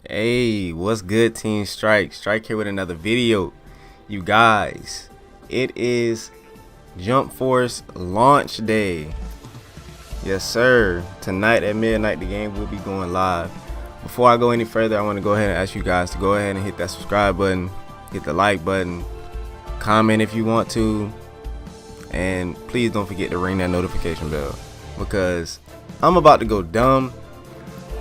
Hey, what's good, Team Strike? Strike here with another video. You guys, it is Jump Force launch day. Yes, sir. Tonight at midnight, the game will be going live. Before I go any further, I want to go ahead and ask you guys to go ahead and hit that subscribe button, hit the like button, comment if you want to, and please don't forget to ring that notification bell because I'm about to go dumb.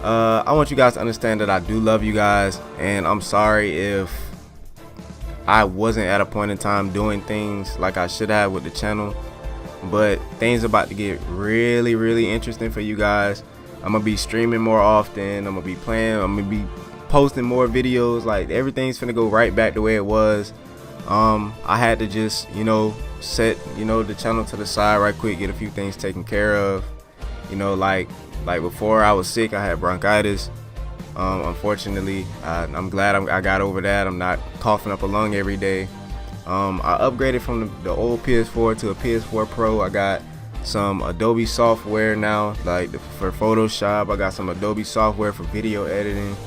I want you guys to understand that I do love you guys, and I'm sorry if I wasn't at a point in time doing things like I should have with the channel, but things are about to get really interesting for you guys. I'm gonna be streaming more often. I'm gonna be posting more videos. Like, everything's gonna go right back the way it was. I had to just set the channel to the side right quick, get a few things taken care of. Like before I was sick, I had bronchitis. Unfortunately, I'm glad I got over that. I'm not coughing up a lung every day. I upgraded from the old PS4 to a PS4 Pro. I got some Adobe software now, like for Photoshop. I got some Adobe software for video editing,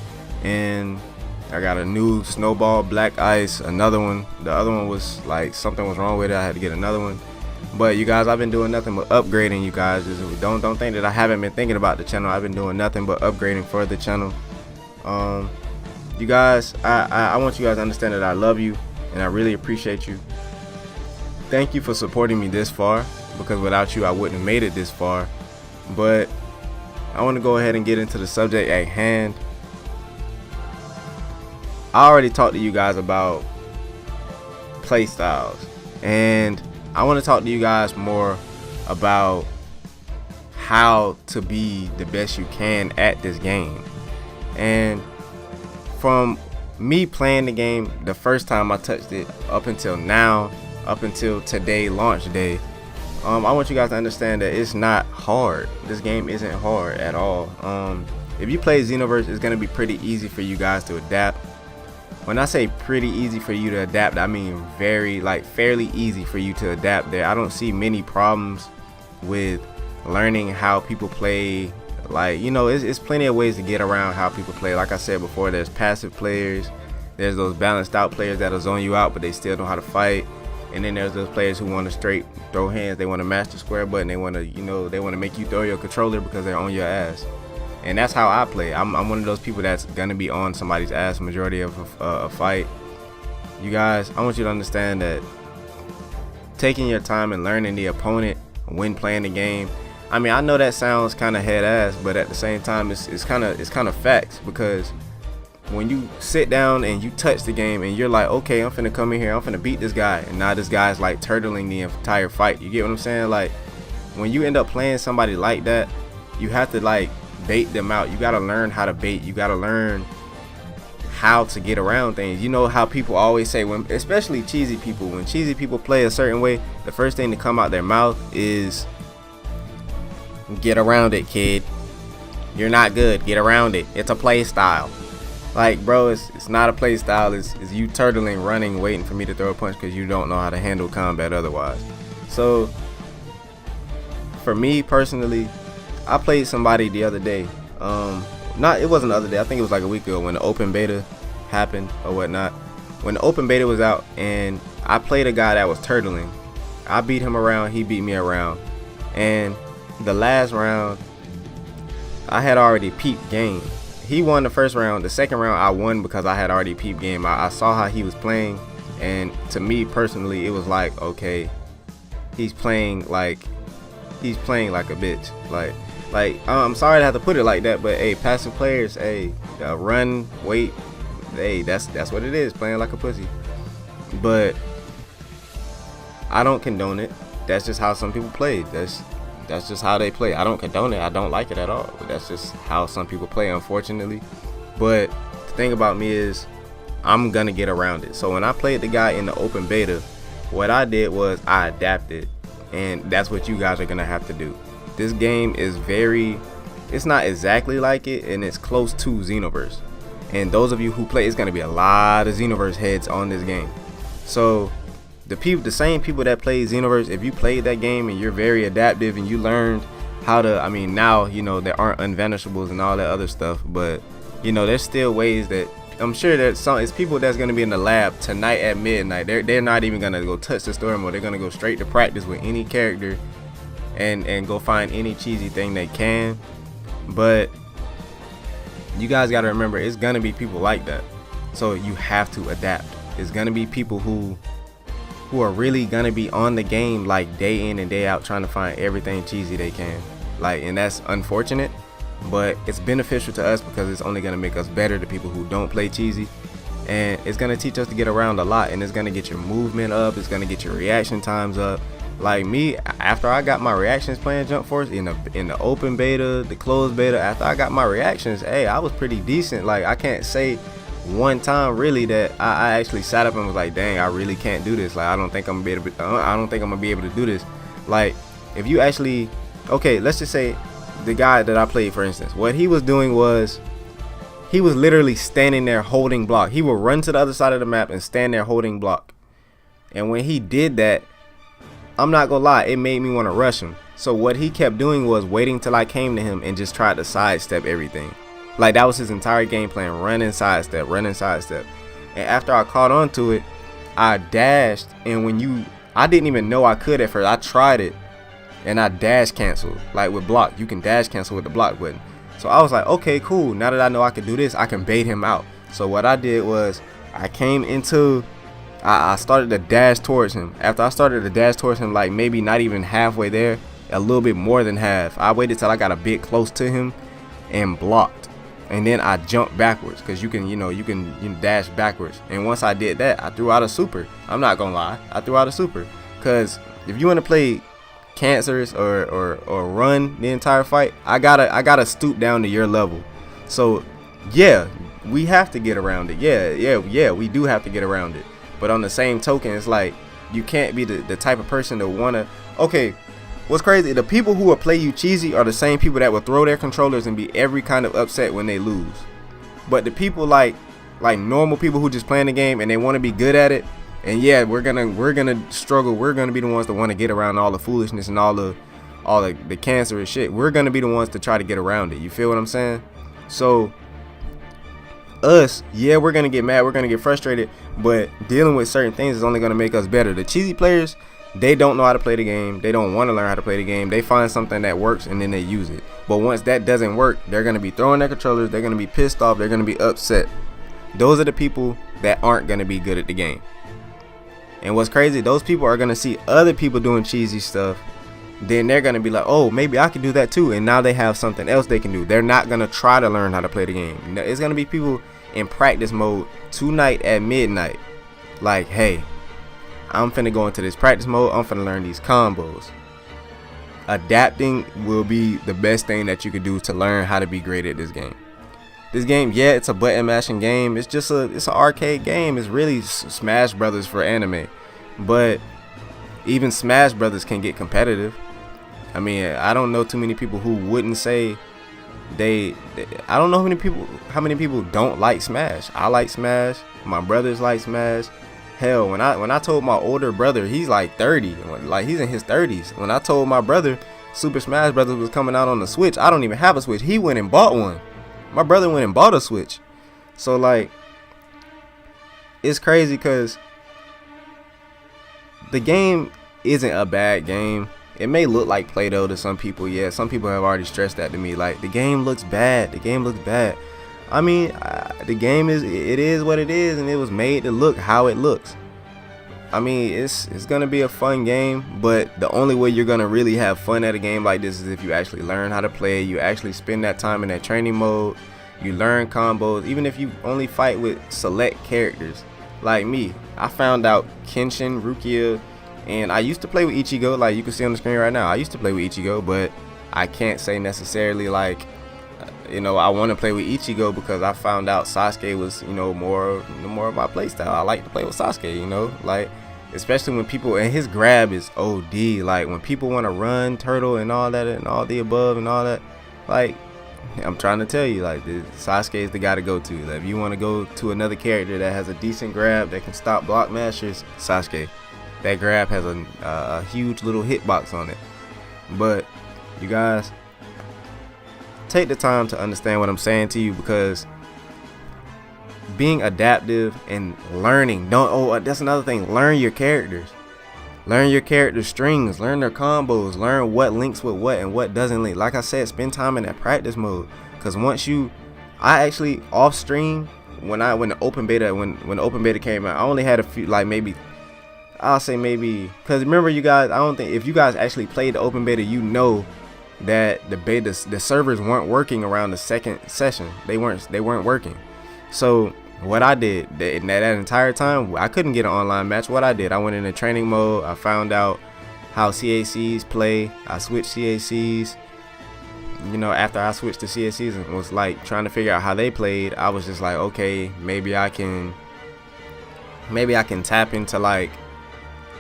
and I got a new Snowball Black Ice, another one. The other one was like something was wrong with it. I had to get another one. But you guys, I've been doing nothing but upgrading. You guys, don't think that I haven't been thinking about the channel. I've been doing nothing but upgrading for the channel. You guys, I want you guys to understand that I love you and I really appreciate you. Thank you for supporting me this far, because without you I wouldn't have made it this far. But I want to go ahead and get into the subject at hand. I already talked to you guys about play styles, and I want to talk to you guys more about how to be the best you can at this game. And from me playing the game the first time I touched it up until now, up until today, launch day, I want you guys to understand that it's not hard. This game isn't hard at all. If you play Xenoverse, it's going to be pretty easy for you guys to adapt. When I say pretty easy for you to adapt, I mean fairly easy for you to adapt there. I don't see many problems with learning how people play. It's plenty of ways to get around how people play. Like I said before, there's passive players, there's those balanced out players that'll zone you out but they still know how to fight, and then there's those players who want to straight throw hands. They want to mash the square button. They want to make you throw your controller because they're on your ass. And that's how I play. I'm one of those people that's gonna be on somebody's ass majority of a fight. You guys, I want you to understand that taking your time and learning the opponent when playing the game. I mean, I know that sounds kind of head ass, but at the same time, it's kind of facts, because when you sit down and you touch the game and you're like, okay, I'm finna come in here, I'm finna beat this guy, and now this guy's like turtling the entire fight. You get what I'm saying? Like, when you end up playing somebody like that, you have to like bait them out. You gotta learn how to bait. You gotta learn how to get around things. You know how people always say, when especially cheesy people, when cheesy people play a certain way, the first thing to come out their mouth is, get around it, kid. You're not good. Get around it. It's a play style. Like, bro, it's not a play style. It's you turtling, running, waiting for me to throw a punch because you don't know how to handle combat otherwise. So for me personally, I played somebody the other day. It wasn't the other day. I think it was like a week ago when the open beta happened or whatnot. When the open beta was out, and I played a guy that was turtling. I beat him around. He beat me around. And the last round, I had already peeped game. He won the first round. The second round, I won because I had already peeped game. I saw how he was playing, and to me personally, it was like, okay, he's playing like a bitch. I'm sorry to have to put it like that, but hey, passive players, hey, run, wait, hey, that's what it is, playing like a pussy. But I don't condone it. That's just how some people play. That's just how they play. I don't condone it. I don't like it at all. But that's just how some people play, unfortunately. But the thing about me is, I'm gonna get around it. So when I played the guy in the open beta, what I did was I adapted, and that's what you guys are gonna have to do. This game is it's not exactly like it, and it's close to Xenoverse. And those of you who play, it's gonna be a lot of Xenoverse heads on this game. So the same people that play Xenoverse, if you played that game and you're very adaptive and you learned how to, I mean, now there aren't unvanishables and all that other stuff, but you know, there's still ways that I'm sure that it's people that's gonna be in the lab tonight at midnight. They're not even gonna go touch the story mode. They're gonna go straight to practice with any character and go find any cheesy thing they can. But you guys gotta remember, it's gonna be people like that. So you have to adapt. It's gonna be people who are really gonna be on the game like day in and day out, trying to find everything cheesy they can. Like, and that's unfortunate, but it's beneficial to us because it's only gonna make us better, the people who don't play cheesy. And it's gonna teach us to get around a lot, and it's gonna get your movement up, it's gonna get your reaction times up. Like me, after I got my reactions playing Jump Force in the open beta, the closed beta, after I got my reactions, hey, I was pretty decent. Like, I can't say one time really that I actually sat up and was like, dang, I really can't do this. Like, I don't think I'm gonna be able to do this. Like, if you actually, okay, let's just say the guy that I played, for instance, what he was doing was he was literally standing there holding block. He would run to the other side of the map and stand there holding block. And when he did that, I'm not gonna lie, it made me want to rush him. So what he kept doing was waiting till I came to him and just tried to sidestep everything. Like, that was his entire game plan: run and sidestep, run and sidestep. And after I caught on to it, I dashed, and I didn't even know I could at first. I tried it and I dash canceled. Like, with block, you can dash cancel with the block button. So I was like, okay, cool, now that I know I can do this, I can bait him out. So what I did was I started to dash towards him. After I started to dash towards him, like maybe not even halfway there, a little bit more than half, I waited till I got a bit close to him and blocked. And then I jumped backwards, because you can dash backwards. And once I did that, I threw out a super. I'm not gonna lie, I threw out a super. Because if you want to play cancerous or run the entire fight, I gotta stoop down to your level. So yeah, we have to get around it. Yeah, we do have to get around it. But on the same token, it's like, you can't be the type of person to wanna, okay, what's crazy, the people who will play you cheesy are the same people that will throw their controllers and be every kind of upset when they lose. But the people like normal people who just playing the game and they want to be good at it, and yeah, we're gonna struggle, we're gonna be the ones that want to get around all the foolishness and all the cancerous shit. We're gonna be the ones to try to get around it. You feel what I'm saying? So us, yeah, we're gonna get mad, we're gonna get frustrated, but dealing with certain things is only gonna make us better. The cheesy players, they don't know how to play the game, they don't want to learn how to play the game, they find something that works and then they use it. But once that doesn't work, they're gonna be throwing their controllers, they're gonna be pissed off, they're gonna be upset. Those are the people that aren't gonna be good at the game. And what's crazy, those people are gonna see other people doing cheesy stuff, then they're gonna be like, oh, maybe I can do that too, and now they have something else they can do. They're not gonna try to learn how to play the game. It's gonna be people in practice mode tonight at midnight, like, hey, I'm finna go into this practice mode, I'm finna learn these combos. Adapting will be the best thing that you could do to learn how to be great at this game. This game, yeah, it's a button mashing game, it's an arcade game. It's really Smash Brothers for anime. But even Smash Brothers can get competitive. I mean, I don't know too many people who wouldn't say I don't know how many people don't like Smash. I like Smash, my brothers like Smash. Hell, when I told my older brother, he's like 30, like he's in his 30s. When I told my brother Super Smash Brothers was coming out on the Switch, I don't even have a Switch. He went and bought one. My brother went and bought a Switch. So like, it's crazy because the game isn't a bad game. It may look like Play-Doh to some people. Yeah, some people have already stressed that to me. Like, the game looks bad. The game looks bad. I mean, the game is what it is, and it was made to look how it looks. I mean, it's gonna be a fun game, but the only way you're gonna really have fun at a game like this is if you actually learn how to play. You actually spend that time in that training mode. You learn combos, even if you only fight with select characters. Like me, I found out Kenshin, Rukia, and I used to play with Ichigo, like you can see on the screen right now. I used to play with Ichigo, but I can't say necessarily like, I want to play with Ichigo because I found out Sasuke was, more of my playstyle. I like to play with Sasuke, like, especially when people, and his grab is OD. Like, when people want to run turtle and all that and all the above and all that, like, I'm trying to tell you, like, Sasuke is the guy to go to. Like, if you want to go to another character that has a decent grab that can stop block mashers, Sasuke. That grab has a huge little hitbox on it. But you guys, take the time to understand what I'm saying to you, because being adaptive and learning. That's another thing. Learn your characters. Learn your character strings. Learn their combos. Learn what links with what and what doesn't link. Like I said, spend time in that practice mode. Cause I actually off stream when the open beta came out, I only had a few, like maybe, I'll say maybe, cause remember you guys, I don't think if you guys actually played the open beta, you know that the servers weren't working around the second session. They weren't working. So what I did that entire time, I couldn't get an online match. What I did, I went into training mode. I found out how CACs play. I switched CACs. You know, after I switched to CACs and was like trying to figure out how they played, I was just like, okay, maybe I can tap into like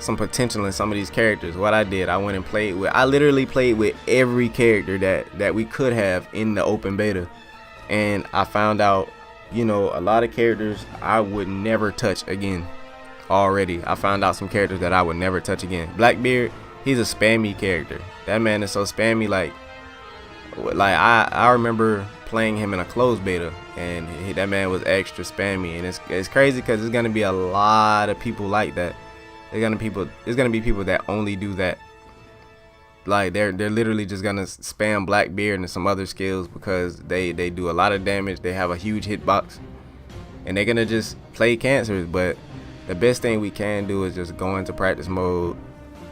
some potential in some of these characters. What I did, I went and I literally played with every character that we could have in the open beta, and I found out, you know, a lot of characters I would never touch again. Already I found out some characters that I would never touch again. Blackbeard, he's a spammy character. That man is so spammy. Like I remember playing him in a closed beta, and that man was extra spammy, and it's crazy because there's gonna be a lot of people like that. There's gonna be people that only do that. Like they're literally just gonna spam Blackbeard and some other skills because they do a lot of damage. They have a huge hitbox, and they're gonna just play cancers. But the best thing we can do is just go into practice mode,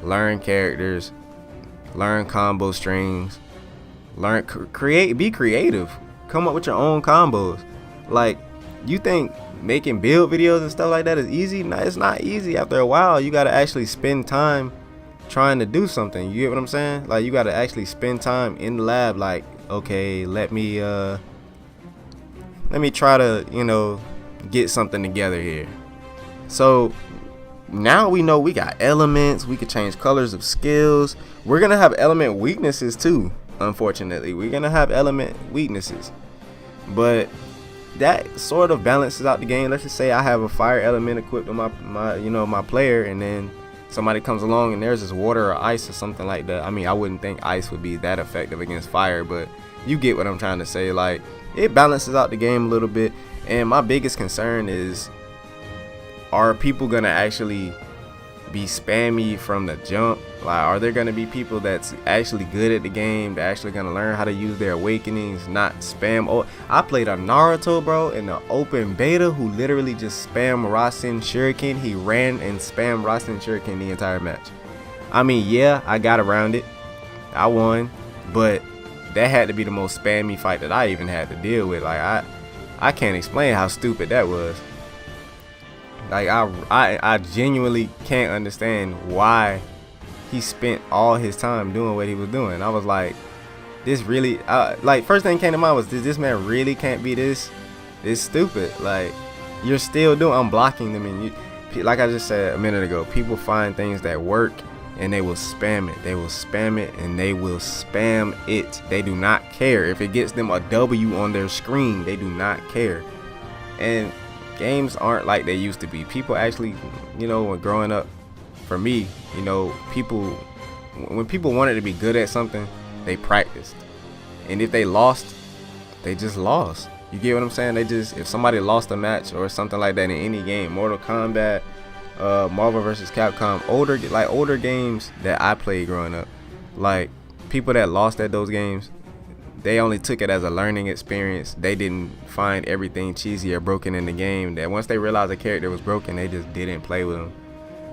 learn characters, learn combo strings, be creative, come up with your own combos. Like, you think making build videos and stuff like that is easy? No, it's not easy. After a while, you gotta actually spend time trying to do something. You get what I'm saying? Like, you gotta actually spend time in the lab. Like, okay, let me try to, you know, get something together here. So now we know we got elements. We could change colors of skills. We're gonna have element weaknesses too. Unfortunately, we're gonna have element weaknesses, but that sort of balances out the game. Let's just say I have a fire element equipped on my player, and then somebody comes along and there's this water or ice or something like that. I mean, I wouldn't think ice would be that effective against fire, but you get what I'm trying to say. Like, it balances out the game a little bit. And my biggest concern is, are people gonna actually be spammy from the jump? Like, are there gonna be people that's actually good at the game, that actually gonna learn how to use their awakenings, not spam? Oh, I played a Naruto, bro, in the open beta, who literally just spammed Rasen Shuriken. He ran and spammed Rasen Shuriken the entire match. I mean, yeah, I got around it, I won, but that had to be the most spammy fight that I even had to deal with. Like, I can't explain how stupid that was. Like, I genuinely can't understand why he spent all his time doing what he was doing. I was like, this really, like, first thing came to mind was, this man really can't be this stupid. Like, you're still doing, I'm blocking them, and like I just said a minute ago, people find things that work and they will spam it. They will spam it and they will spam it. They do not care if it gets them a W on their screen. They do not care. And games aren't like they used to be. People actually, you know, when growing up, for me, you know, when people wanted to be good at something, they practiced. And if they lost, they just lost. You get what I'm saying? If somebody lost a match or something like that in any game, Mortal Kombat, Marvel vs. Capcom, older games that I played growing up, like, people that lost at those games, they only took it as a learning experience. They didn't find everything cheesy or broken in the game. That once they realized the character was broken, they just didn't play with them.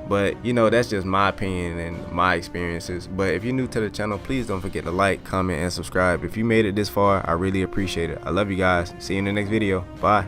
But, you know, that's just my opinion and my experiences. But if you're new to the channel, please don't forget to like, comment, and subscribe. If you made it this far, I really appreciate it. I love you guys. See you in the next video. Bye.